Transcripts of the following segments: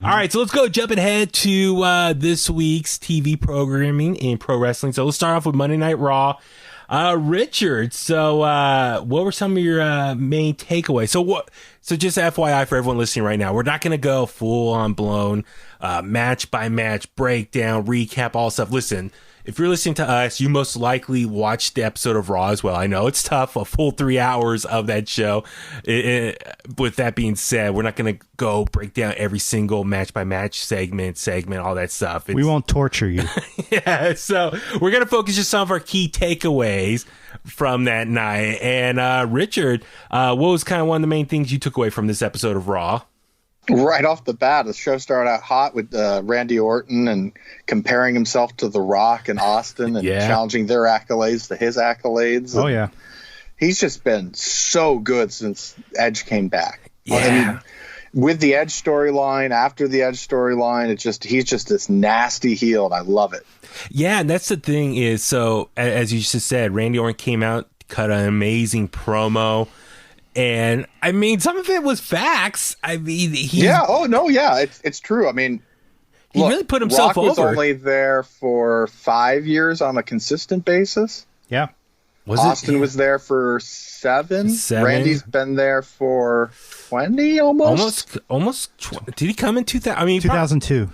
All right, so let's go jumping ahead to this week's TV programming in pro wrestling. So let's start off with Monday Night Raw. Richard, so what were some of your main takeaways? So just FYI for everyone listening right now, we're not going to go full on blown match by match breakdown, recap, all stuff. Listen, if you're listening to us, you most likely watched the episode of Raw as well. I know it's tough, a full 3 hours of that show. With that being said, we're not going to go break down every single match by match segment, all that stuff. We won't torture you. Yeah, so we're going to focus just some of our key takeaways from that night. And Richard, what was kind of one of the main things you took away from this episode of Raw? Right off the bat, the show started out hot with Randy Orton and comparing himself to The Rock and Austin and challenging their accolades to his accolades. Oh, yeah. He's just been so good since Edge came back. Yeah. I mean, with the Edge storyline, after the Edge storyline, he's just this nasty heel, and I love it. Yeah, and that's the thing is, so as you just said, Randy Orton came out, cut an amazing promo. And I mean, some of it was facts. I mean, it's true. I mean, he really put himself Rock was over. only there for 5 years on a consistent basis. Yeah. Austin was there for 7. Randy's been there for 20 almost. Did he come in 2000? I mean, 2002.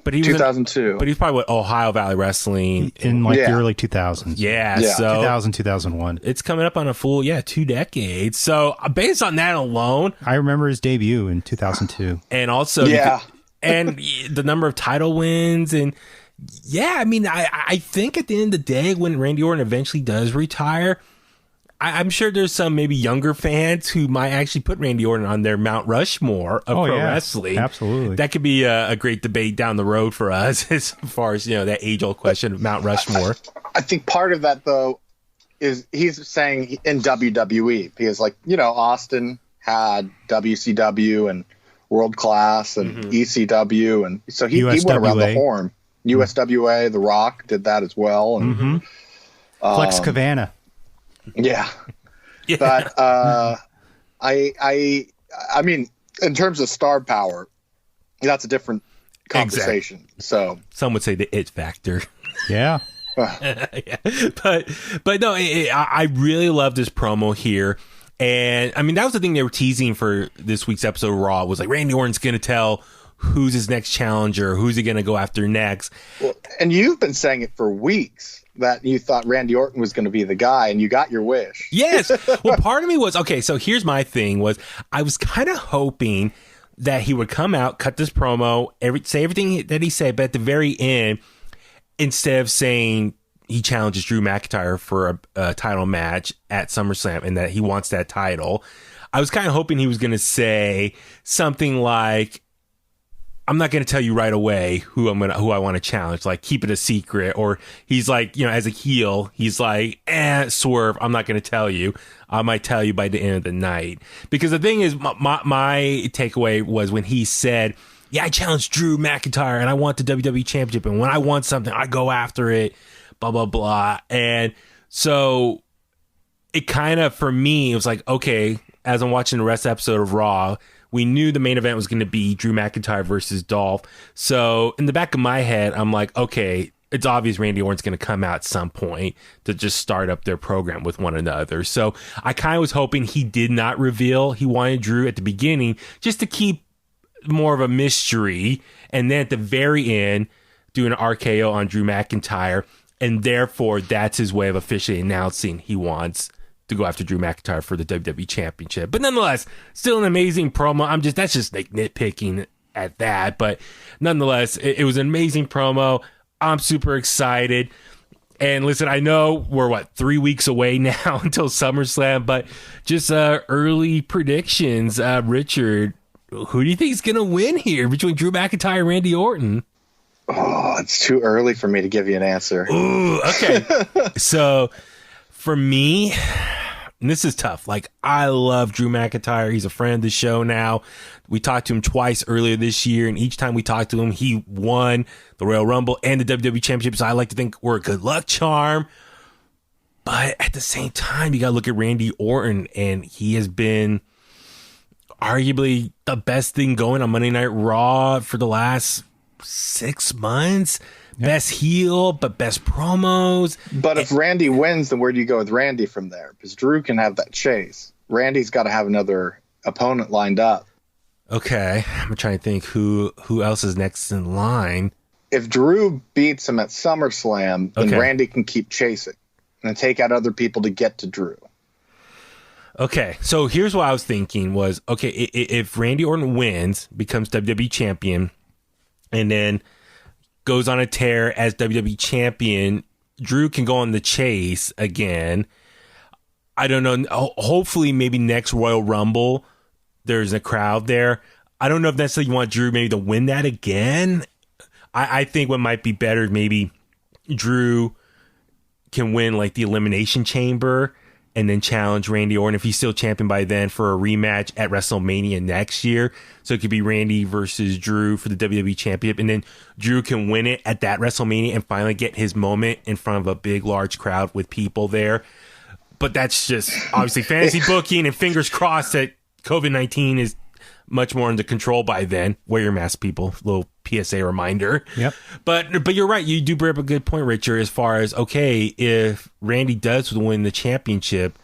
But he was 2002. But he's probably Ohio Valley Wrestling in the early 2000s. Yeah, so 2000, 2001. It's coming up on a full 2 decades. So based on that alone, I remember his debut in 2002, and also and the number of title wins, and I mean, I think at the end of the day, when Randy Orton eventually does retire, I'm sure there's some maybe younger fans who might actually put Randy Orton on their Mount Rushmore of pro wrestling. Absolutely. That could be a great debate down the road for us as far as, that age-old question of Mount Rushmore. I think part of that, though, is he's saying in WWE, because, Austin had WCW and World Class and ECW, and so he went around the horn. USWA, The Rock did that as well. And, Flex Cavana. Yeah. But I mean, in terms of star power, that's a different conversation. Exactly. So some would say the it factor. Yeah. But no, I really love this promo here. And I mean, that was the thing they were teasing for this week's episode of Raw, was like Randy Orton's going to tell who's his next challenger, who's he going to go after next. Well, and you've been saying it for weeks, that you thought Randy Orton was going to be the guy, and you got your wish. Yes. Well, part of me was, okay, so here's my thing, was I was kind of hoping that he would come out, cut this promo, say everything that he said, but at the very end, instead of saying he challenges Drew McIntyre for a title match at SummerSlam and that he wants that title, I was kind of hoping he was going to say something like, I'm not going to tell you right away who I want to challenge. Like, keep it a secret. Or he's like, as a heel, he's like, swerve. I'm not going to tell you. I might tell you by the end of the night. Because the thing is, my takeaway was when he said, I challenged Drew McIntyre and I want the WWE Championship. And when I want something, I go after it. Blah, blah, blah. And so it kind of, for me, it was like, okay, as I'm watching the rest of the episode of Raw, we knew the main event was going to be Drew McIntyre versus Dolph. So in the back of my head, I'm like, okay, it's obvious Randy Orton's going to come out at some point to just start up their program with one another. So I kind of was hoping he did not reveal he wanted Drew at the beginning, just to keep more of a mystery. And then at the very end, do an RKO on Drew McIntyre. And therefore, that's his way of officially announcing he wants to go after Drew McIntyre for the WWE Championship. But nonetheless, still an amazing promo. That's just like nitpicking at that. But nonetheless, it was an amazing promo. I'm super excited. And listen, I know we're 3 weeks away now until SummerSlam, but just early predictions. Richard, who do you think is going to win here between Drew McIntyre and Randy Orton? Oh, it's too early for me to give you an answer. Ooh, okay. So for me, and this is tough. Like, I love Drew McIntyre. He's a friend of the show now. We talked to him twice earlier this year, and each time we talked to him, he won the Royal Rumble and the WWE Championship. So I like to think we're a good luck charm. But at the same time, you got to look at Randy Orton, and he has been arguably the best thing going on Monday Night Raw for the last 6 months. Best heel, but best promos. But if Randy wins, then where do you go with Randy from there? Because Drew can have that chase. Randy's got to have another opponent lined up. Okay, I'm trying to think who else is next in line. If Drew beats him at SummerSlam, then Randy can keep chasing and take out other people to get to Drew. Okay, so here's what I was thinking was, okay, if Randy Orton wins, becomes WWE champion, and then goes on a tear as WWE champion, Drew can go on the chase again. I don't know. Hopefully, maybe next Royal Rumble, there's a crowd there. I don't know if necessarily you want Drew maybe to win that again. I think what might be better, maybe Drew can win like the Elimination Chamber and then challenge Randy Orton if he's still champion by then for a rematch at WrestleMania next year. So it could be Randy versus Drew for the WWE Championship, and then Drew can win it at that WrestleMania and finally get his moment in front of a big, large crowd with people there. But that's just obviously fantasy booking, and fingers crossed that COVID-19 is much more under control by then. Wear your mask, people. Little PSA reminder. Yep. But you're right. You do bring up a good point, Richard, as far as, okay, if Randy does win the championship,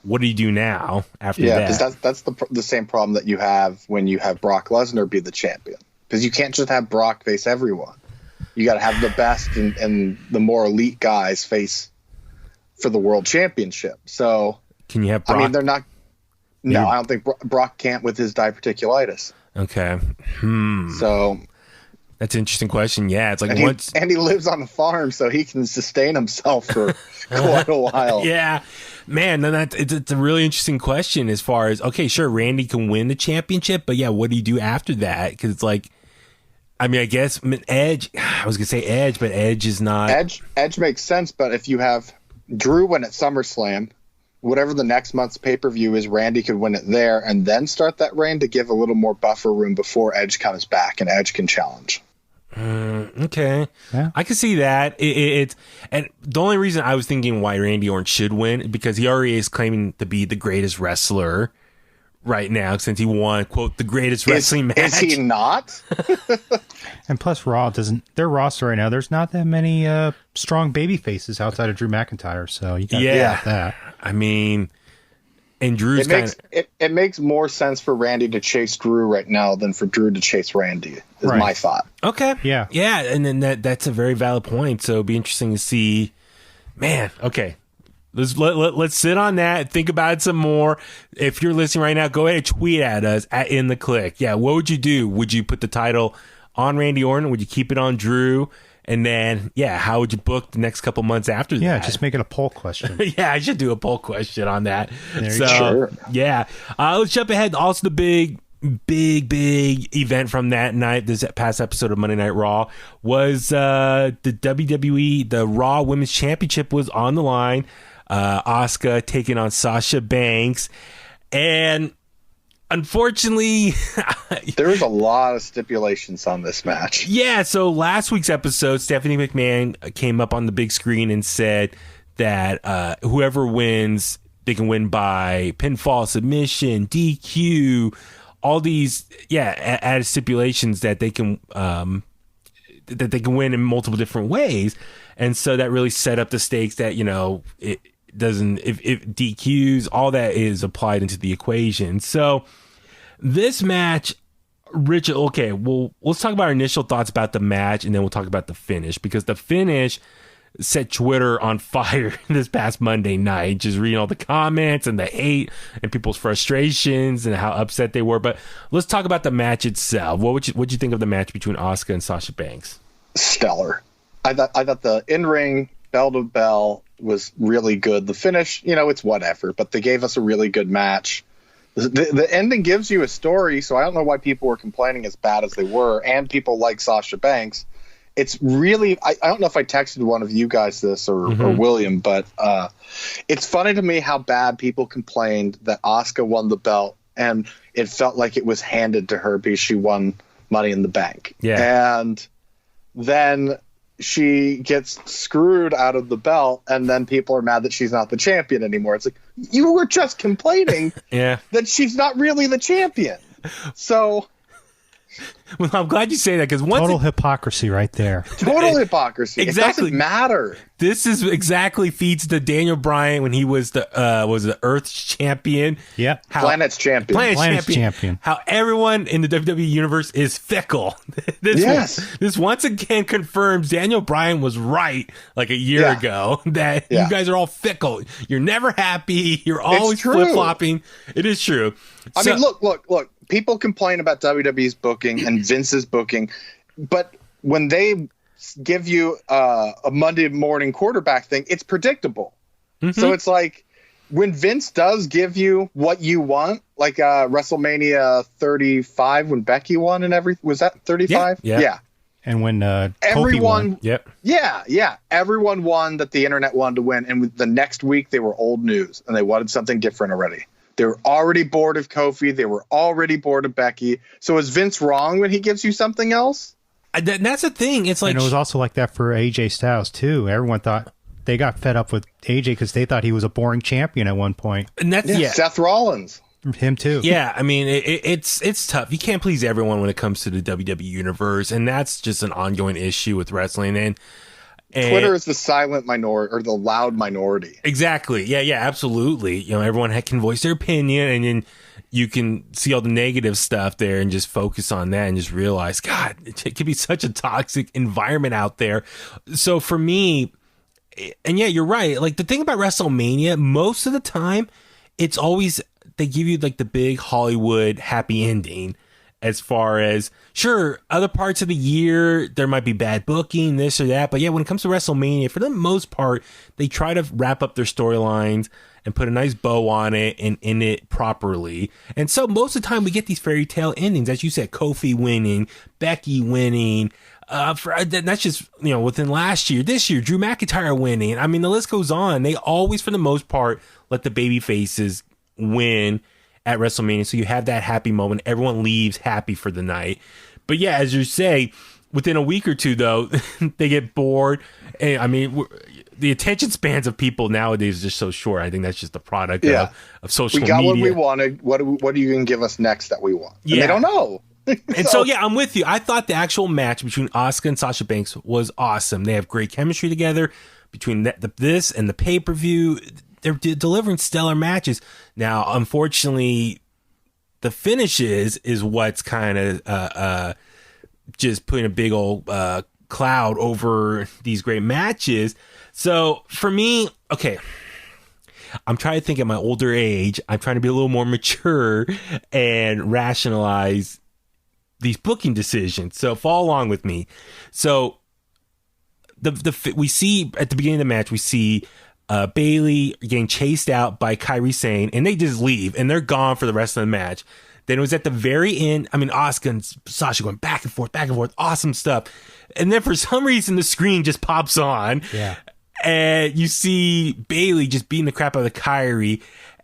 what do you do now after that? Yeah, because that's the same problem that you have when you have Brock Lesnar be the champion. Because you can't just have Brock face everyone. You got to have the best and the more elite guys face for the world championship. So, can you have Brock? I mean, they're not. No, I don't think Brock can't with his diverticulitis. Okay. So that's an interesting question. Yeah, it's like and he lives on a farm, so he can sustain himself for quite a while. Yeah, man. Then it's a really interesting question as far as, okay, sure, Randy can win the championship, but yeah, what do you do after that? Because it's like, I mean, I guess Edge. I was gonna say Edge, but Edge is not. Edge makes sense, but if you have Drew win at SummerSlam, whatever the next month's pay-per-view is, Randy could win it there and then start that reign to give a little more buffer room before Edge comes back and Edge can challenge. Okay. Yeah. I can see that. It's and the only reason I was thinking why Randy Orton should win is because he already is claiming to be the greatest wrestler right now since he won, quote, the greatest wrestling match. Is he not? And plus, their roster right now, there's not that many strong baby faces outside of Drew McIntyre, so you got to get that. I mean, and Drew's it makes more sense for Randy to chase Drew right now than for Drew to chase Randy, is my thought. Okay. Yeah. Yeah, and then that's a very valid point, so it'd be interesting to see. Man, okay. Let's sit on that. Think about it some more. If you're listening right now, go ahead and tweet at us at In The Kliq. Yeah, what would you do? Would you put the title on Randy Orton? Would you keep it on Drew? And then, yeah, how would you book the next couple months after that? Yeah, just make it a poll question. Yeah, I should do a poll question on that. Sure. Yeah. Let's jump ahead. Also, the big event from that night, this past episode of Monday Night Raw, was the WWE, the Raw Women's Championship was on the line. Asuka taking on Sasha Banks, and unfortunately there was a lot of stipulations on this match. Yeah, so last week's episode, Stephanie McMahon came up on the big screen and said that whoever wins, they can win by pinfall, submission, DQ, all these added stipulations that they can win in multiple different ways. And so that really set up the stakes that, it doesn't, if DQs, all that is applied into the equation. So this match, Richard, okay, well, let's talk about our initial thoughts about the match, and then we'll talk about the finish, because the finish set Twitter on fire this past Monday night, just reading all the comments and the hate and people's frustrations and how upset they were. But let's talk about the match itself. What'd you think of the match between Asuka and Sasha Banks? Stellar. I thought the in-ring bell to bell was really good. The finish, it's whatever, but they gave us a really good match. The ending gives you a story, so I don't know why people were complaining as bad as they were, and people like Sasha Banks. It's really, I don't know if I texted one of you guys this or William, but it's funny to me how bad people complained that Asuka won the belt, and it felt like it was handed to her because she won Money in the Bank. Yeah. And then she gets screwed out of the belt, and then people are mad that she's not the champion anymore. It's like, you were just complaining that she's not really the champion. So... Well, I'm glad you say that, because total hypocrisy right there. Total hypocrisy. Exactly. It doesn't matter. This is exactly feeds to Daniel Bryan when he was the Earth's champion. Yeah. Planet's champion. Planet's champion. How everyone in the WWE universe is fickle. This once again confirms Daniel Bryan was right like a year ago that you guys are all fickle. You're never happy. You're always flip-flopping. It is true. I mean, look. People complain about WWE's booking and Vince's booking, but when they give you a Monday morning quarterback thing, it's predictable. Mm-hmm. So it's like when Vince does give you what you want, like WrestleMania 35 when Becky won and everything. Was that 35? Yeah. And when everyone, Kofi won. everyone won that the internet wanted to win, and the next week they were old news and they wanted something different already. They were already bored of Kofi. They were already bored of Becky. So is Vince wrong when he gives you something else? That's the thing. It's like, and it was also like that for AJ Styles too. Everyone thought they got fed up with AJ because they thought he was a boring champion at one point. And that's Seth Rollins. Him too. Yeah, I mean it's tough. You can't please everyone when it comes to the WWE universe, and that's just an ongoing issue with wrestling. And Twitter is the silent minority or the loud minority. Exactly. Yeah, absolutely. You know, everyone can voice their opinion, and then you can see all the negative stuff there and just focus on that and just realize, God, it can be such a toxic environment out there. So for me, and yeah, you're right. Like the thing about WrestleMania, most of the time, it's always, they give you like the big Hollywood happy ending. As far as, sure, other parts of the year, there might be bad booking, this or that. But yeah, when it comes to WrestleMania, for the most part, they try to wrap up their storylines and put a nice bow on it and end it properly. And so most of the time, we get these fairy tale endings. As you said, Kofi winning, Becky winning. That's just, within last year. This year, Drew McIntyre winning. I mean, the list goes on. They always, for the most part, let the baby faces win at WrestleMania, so you have that happy moment. Everyone leaves happy for the night. But yeah, as you say, within a week or two, though, they get bored. And I mean, the attention spans of people nowadays is just so short. I think that's just the product of social media. We got what we wanted. What are you going to give us next that we want? And they don't know. And so, yeah, I'm with you. I thought the actual match between Asuka and Sasha Banks was awesome. They have great chemistry together between this and the pay-per-view. They're delivering stellar matches. Now, unfortunately, the finishes is what's kind of just putting a big old cloud over these great matches. So for me, okay, I'm trying to think at my older age. I'm trying to be a little more mature and rationalize these booking decisions. So follow along with me. So we see at the beginning of the match, we see Bayley getting chased out by Kairi Sane, and they just leave, and they're gone for the rest of the match. Then it was at the very end. I mean, Asuka and Sasha going back and forth, awesome stuff. And then for some reason, the screen just pops on, and you see Bayley just beating the crap out of Kairi,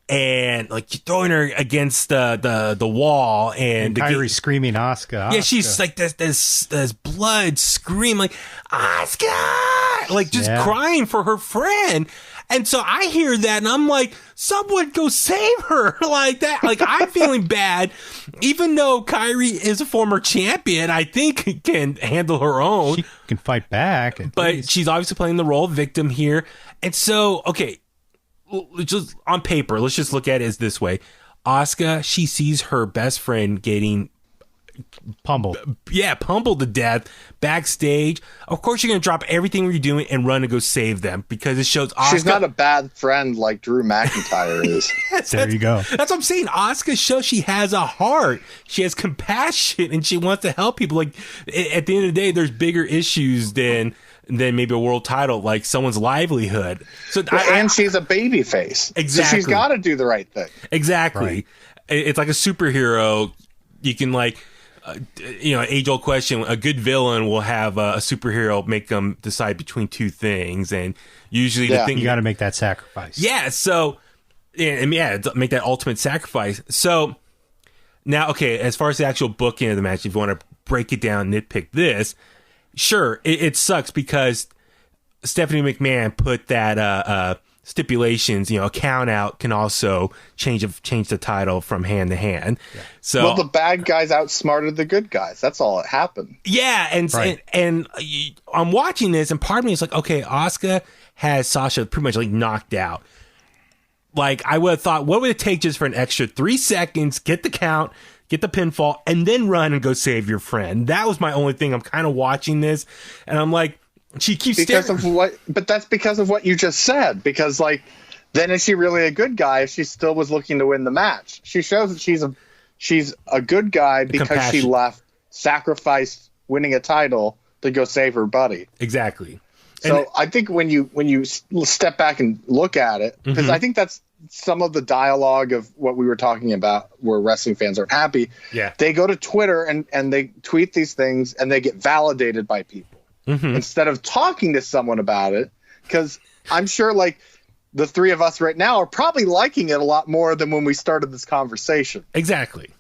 and like throwing her against the wall, and Kairi screaming Asuka. Yeah, she's like this blood scream, like Asuka, like just crying for her friend. And so I hear that, and I'm like, someone go save her like that. Like, I'm feeling bad, even though Kairi is a former champion. I think can handle her own. She can fight back, but she's obviously playing the role of victim here. And so, okay, just on paper, let's just look at it as this way. Asuka, she sees her best friend getting pummeled to death backstage. Of course, you're going to drop everything you're doing and run to go save them, because it shows Asuka. She's not a bad friend like Drew McIntyre is. There you go. That's what I'm saying. Asuka shows she has a heart. She has compassion, and she wants to help people. Like, at the end of the day, there's bigger issues than maybe a world title, like someone's livelihood. So and she's a baby face. Exactly. So she's got to do the right thing. Exactly. Right. It's like a superhero. You can age-old question. A good villain will have a superhero make them decide between two things, and usually the thing you got to make that sacrifice. Yeah. So, make that ultimate sacrifice. So now, okay, as far as the actual booking of the match, if you want to break it down, nitpick this, sure, it sucks because Stephanie McMahon put that stipulations, a count out can also change the title from hand to hand. Yeah. So, well, the bad guys outsmarted the good guys. That's all that happened. Yeah, and I'm watching this, and part of me is like, okay, Asuka has Sasha pretty much like knocked out. Like, I would have thought, what would it take just for an extra 3 seconds, get the count, get the pinfall, and then run and go save your friend? That was my only thing. I'm kind of watching this, and I'm like, she keeps but that's because of what you just said. Because, like, then is she really a good guy if she still was looking to win the match? She shows that she's a good guy because she sacrificed winning a title to go save her buddy. Exactly. So I think when you step back and look at it, because I think that's some of the dialogue of what we were talking about where wrestling fans aren't happy. Yeah. They go to Twitter and they tweet these things and they get validated by people instead of talking to someone about it. Because I'm sure like the three of us right now are probably liking it a lot more than when we started this conversation. Exactly.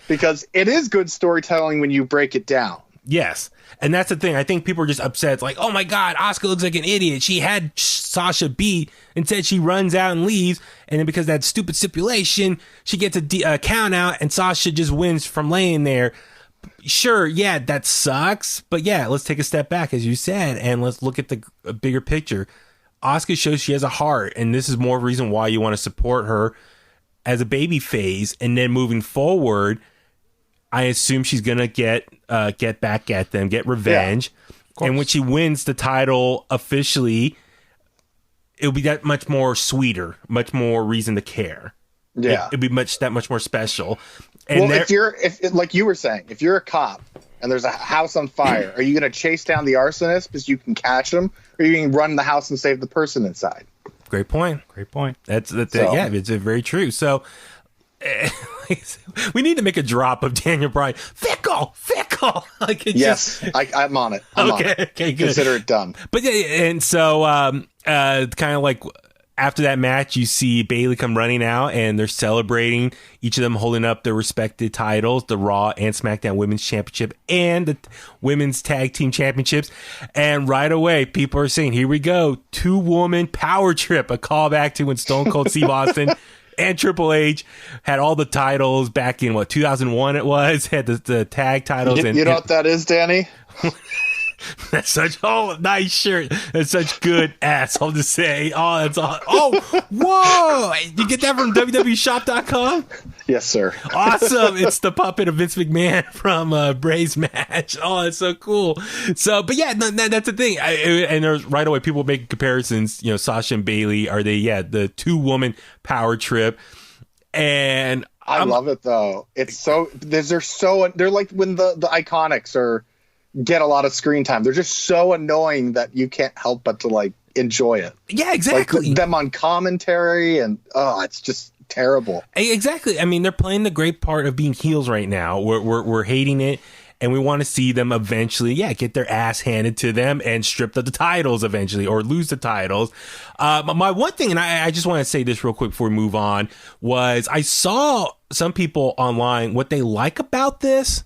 Because it is good storytelling when you break it down. Yes. And that's the thing. I think people are just upset. It's like, oh my God, Asuka looks like an idiot. She had Sasha beat. Instead, she runs out and leaves. And then because of that stupid stipulation, she gets a count out and Sasha just wins from laying there. Sure, yeah, that sucks. But yeah, let's take a step back, as you said, and let's look at the bigger picture. Asuka shows she has a heart, and this is more reason why you want to support her as a baby phase. And then moving forward, I assume she's gonna get back at them, get revenge, and when she wins the title officially, it'll be that much more sweeter, much more reason to care. Yeah, it'd be that much more special. And well, if like you were saying, if you're a cop and there's a house on fire, are you gonna chase down the arsonist because you can catch them, or are you gonna run the house and save the person inside? Great point. That's yeah, it's very true. So. We need to make a drop of Daniel Bryan. Fickle. Like I'm on it. Okay, good. Consider it done. But yeah, and so kind of like after that match, you see Bayley come running out, and they're celebrating. Each of them holding up their respected titles: the Raw and SmackDown Women's Championship and the Women's Tag Team Championships. And right away, people are saying, "Here we go, 2-woman power trip." A callback to when Stone Cold Steve Austin and Triple H had all the titles back in 2001 it was, had the tag titles. You know what that is, Danny? That's such nice shirt. That's such good ass. I'll just say, that's all. Oh, whoa! You get that from WWEshop.com? Yes, sir. Awesome! It's the puppet of Vince McMahon from Bray's match. Oh, it's so cool. So, but yeah, that's the thing. And there's right away people make comparisons. Sasha and Bayley are the 2-woman power trip, and I love it though. It's so they're like when the Iconics get a lot of screen time. They're just so annoying that you can't help but to like enjoy it. Yeah, exactly. Like them on commentary and it's just terrible. Exactly. I mean, they're playing the great part of being heels right now. We're hating it, and we want to see them eventually, get their ass handed to them and stripped of the titles eventually, or lose the titles. My one thing, and I just want to say this real quick before we move on, was I saw some people online, what they like about this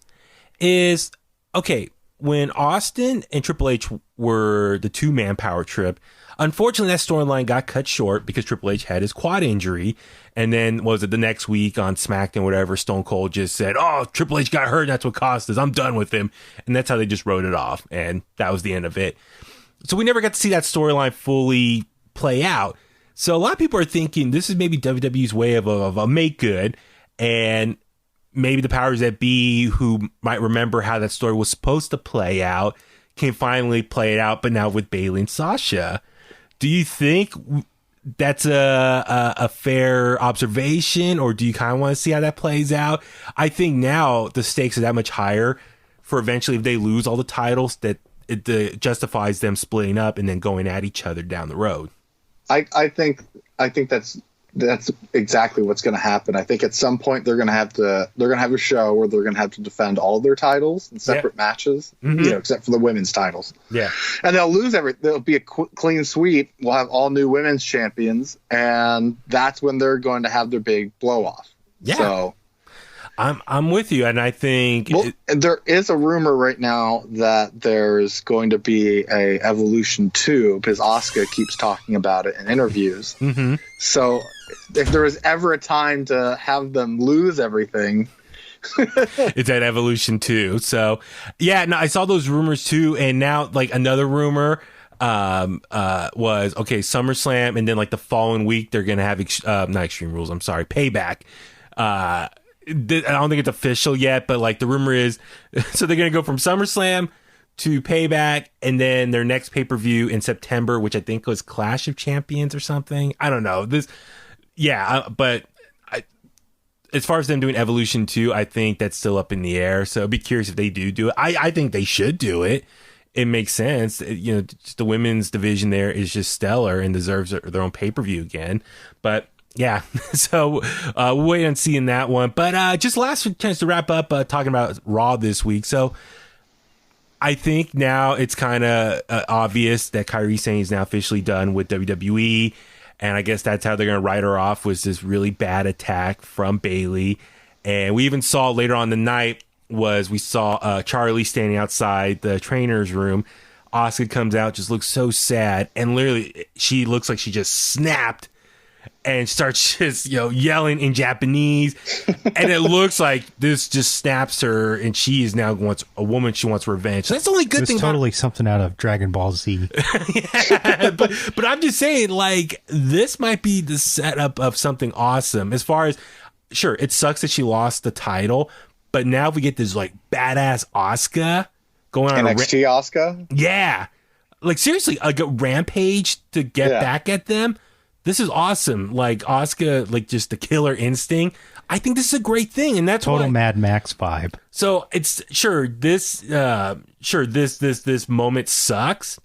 is, okay, when Austin and Triple H were the 2-man power trip, unfortunately that storyline got cut short because Triple H had his quad injury. And then, the next week on SmackDown, whatever, Stone Cold just said, Triple H got hurt, and that's what cost us. I'm done with him. And that's how they just wrote it off. And that was the end of it. So we never got to see that storyline fully play out. So a lot of people are thinking this is maybe WWE's way of a make good. And maybe the powers that be who might remember how that story was supposed to play out can finally play it out, but now with Bayley and Sasha. Do you think that's a fair observation, or do you kind of want to see how that plays out? I think now the stakes are that much higher for eventually, if they lose all the titles, that it justifies them splitting up and then going at each other down the road. I think that's exactly what's going to happen. I think at some point they're going to have a show where they're going to have to defend all their titles in separate matches, except for the women's titles. Yeah. And they'll lose there'll be a clean sweep. We'll have all new women's champions, and that's when they're going to have their big blow off. Yeah. So I'm with you, and I think there is a rumor right now that there's going to be a Evolution 2 because Asuka keeps talking about it in interviews. Mm-hmm. So if there was ever a time to have them lose everything, it's at Evolution 2. So yeah, no, I saw those rumors too, and now like another rumor was SummerSlam, and then like the following week they're gonna have not Extreme Rules. I'm sorry, Payback. I don't think it's official yet, but like the rumor is, so they're going to go from SummerSlam to Payback, and then their next pay-per-view in September, which I think was Clash of Champions or something. I don't know but as far as them doing Evolution 2, I think that's still up in the air. So I'd be curious if they do it. I think they should do it. It makes sense. You know, just the women's division there is just stellar and deserves their own pay-per-view again. But yeah, so we'll wait on seeing that one. But just last chance to wrap up talking about Raw this week. So I think now it's kind of obvious that Kairi Sane is now officially done with WWE. And I guess that's how they're going to write her off, was this really bad attack from Bayley. And we even saw later on the night we saw Charlie standing outside the trainer's room. Asuka comes out, just looks so sad. And literally she looks like she just snapped and starts just, yelling in Japanese. And it looks like this just snaps her, and she is now a woman. She wants revenge. So that's the only good thing. It's totally something out of Dragon Ball Z. Yeah, but I'm just saying, like, this might be the setup of something awesome. As far as, sure, it sucks that she lost the title, but now if we get this, like, badass Asuka going on NXT Asuka? Yeah. Like, seriously, like a rampage to get back at them. This is awesome. Like Asuka, like just the killer instinct. I think this is a great thing, and that's total Mad Max vibe. So it's this moment sucks,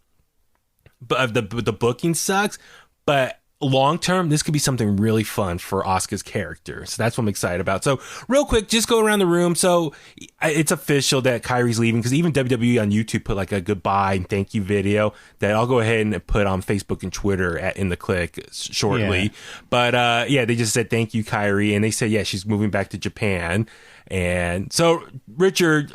but the booking sucks. But long term, this could be something really fun for Asuka's character. So that's what I'm excited about. So real quick, just go around the room. So it's official that Kairi's leaving, because even WWE on YouTube put like a goodbye and thank you video that I'll go ahead and put on Facebook and Twitter at In The Kliq shortly. Yeah. But they just said thank you, Kairi, and they said she's moving back to Japan. And so Richard,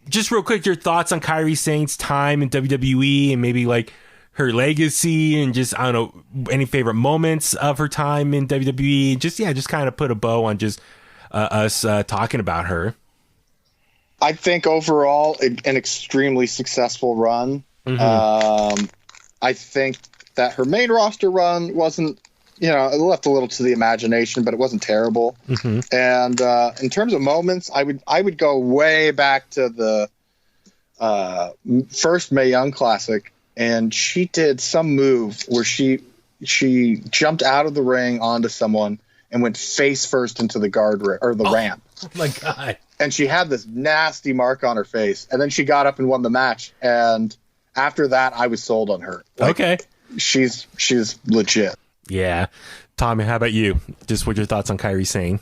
just real quick, your thoughts on Kairi Sane's time in WWE and maybe like her legacy, and just, I don't know, any favorite moments of her time in WWE. Just kind of put a bow on just us talking about her. I think overall an extremely successful run. Mm-hmm. I think that her main roster run wasn't, it left a little to the imagination, but it wasn't terrible. Mm-hmm. And in terms of moments, I would go way back to the first Mae Young Classic. And she did some move where she jumped out of the ring onto someone and went face first into the ramp. Oh my God. And she had this nasty mark on her face. And then she got up and won the match. And after that, I was sold on her. Okay. She's legit. Yeah. Tommy, how about you? Just what your thoughts on Kairi Sane?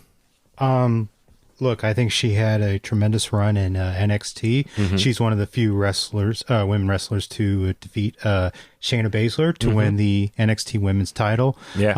Look, I think she had a tremendous run in NXT. Mm-hmm. She's one of the few women wrestlers to defeat Shayna Baszler to win the NXT Women's title. Yeah.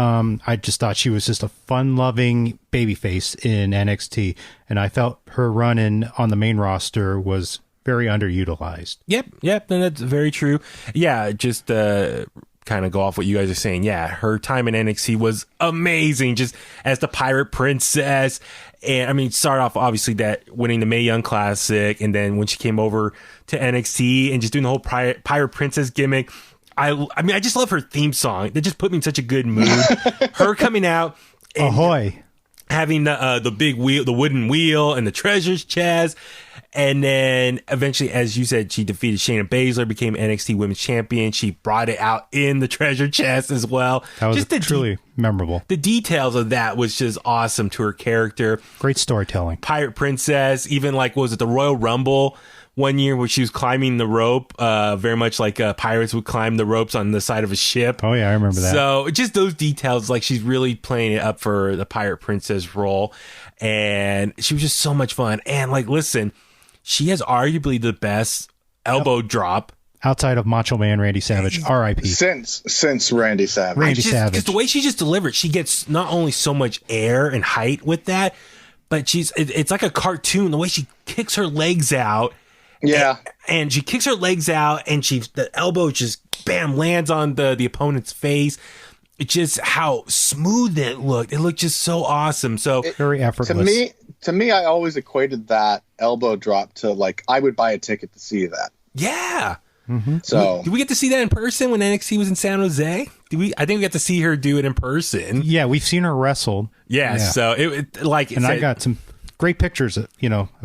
I just thought she was just a fun-loving babyface in NXT, and I felt her run on the main roster was very underutilized. Yep, and that's very true. Yeah, just kind of go off what you guys are saying. Yeah, her time in NXT was amazing, just as the Pirate Princess. And I mean, start off obviously that winning the Mae Young Classic, and then when she came over to NXT and just doing the whole Pirate Princess gimmick. I mean, I just love her theme song. That just put me in such a good mood. Her coming out, and ahoy, having the big wheel, the wooden wheel, and the treasures chest. And then eventually, as you said, she defeated Shayna Baszler, became NXT Women's Champion. She brought it out in the treasure chest as well. That was just truly memorable. The details of that was just awesome to her character. Great storytelling. Pirate Princess, even like, what was it, the Royal Rumble one year where she was climbing the rope, very much like pirates would climb the ropes on the side of a ship. Oh, yeah, I remember that. So just those details, like she's really playing it up for the Pirate Princess role. And she was just so much fun. And like, listen, she has arguably the best elbow drop outside of Macho Man Randy Savage, R.I.P. Since Randy Savage. Because the way she just delivered, she gets not only so much air and height with that, but it's like a cartoon. The way she kicks her legs out. Yeah. And she kicks her legs out, and the elbow just, bam, lands on the opponent's face. It's just how smooth it looked. It looked just so awesome. So very effortless. To me, I always equated that elbow drop to, like, I would buy a ticket to see that. Yeah. Mm-hmm. So did we get to see that in person when NXT was in San Jose? I think we got to see her do it in person. Yeah, we've seen her wrestle. Yeah. So I got some great pictures of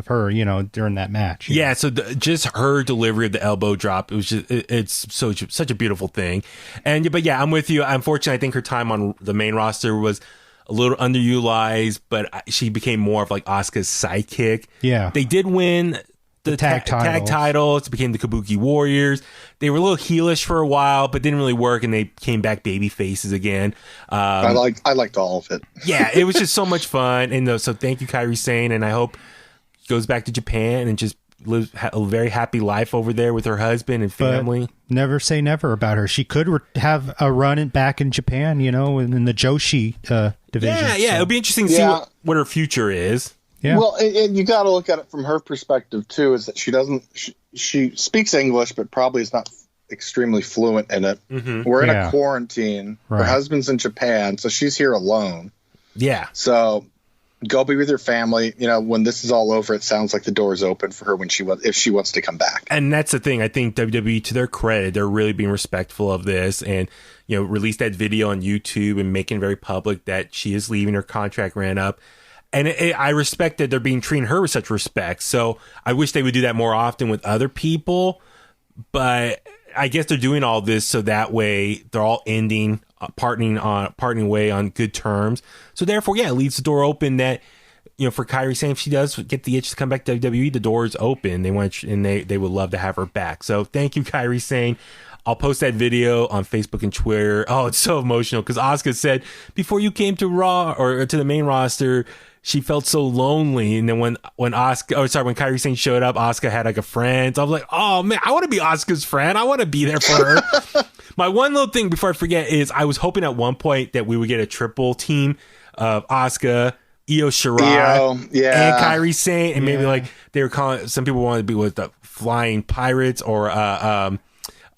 her during that match. Yeah, so just her delivery of the elbow drop, it was just it's such a beautiful thing. But yeah, I'm with you. Unfortunately, I think her time on the main roster was a little underutilized, but she became more of like Asuka's sidekick. Yeah, they did win the tag titles. It became the Kabuki Warriors. They were a little heelish for a while, but didn't really work, and they came back baby faces again. I liked all of it. Yeah, it was just so much fun. And so thank you, Kairi Sane, and I hope goes back to Japan and just lives a very happy life over there with her husband and family. But never say never about her. She could have a run back in Japan, in the Joshi division. Yeah, so. It'll be interesting to see what her future is. Yeah. Well, and you got to look at it from her perspective too. Is that she speaks English, but probably is not extremely fluent in it. Mm-hmm. We're in a quarantine. Right. Her husband's in Japan, so she's here alone. Yeah. So go be with your family. When this is all over, it sounds like the door is open for her if she wants to come back. And that's the thing. I think WWE, to their credit, they're really being respectful of this and released that video on YouTube and making it very public that she is leaving. Her contract ran up. And I respect that they're treating her with such respect. So I wish they would do that more often with other people. But I guess they're doing all this so that way they're all ending, parting way on good terms. So therefore, it leaves the door open that, for Kairi Sane, if she does get the itch to come back to WWE, the door is open. They would love to have her back. So thank you, Kairi Sane. I'll post that video on Facebook and Twitter. Oh, it's so emotional because Asuka said before you came to Raw or to the main roster, she felt so lonely. And then when Kairi Sane showed up, Asuka had like a friend. So I was like, oh man, I want to be Asuka's friend. I want to be there for her. My one little thing before I forget is I was hoping at one point that we would get a triple team of Asuka, Io Shirai, and Kairi Sane. And maybe like they were calling, some people wanted to be with the Flying Pirates or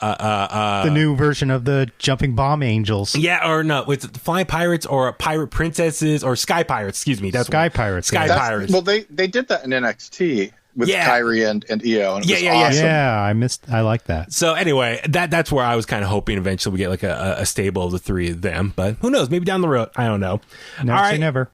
the new version of the Jumping Bomb Angels. Yeah, or no, with the Flying Pirates or Pirate Princesses or Sky Pirates. Excuse me, that's Sky Pirates. Pirates. Well, they did that in NXT with Kairi and Io. And it was awesome. Yeah, I like that. So anyway, that's where I was kind of hoping eventually we get like a stable of the three of them. But who knows? Maybe down the road. I don't know. Never say never.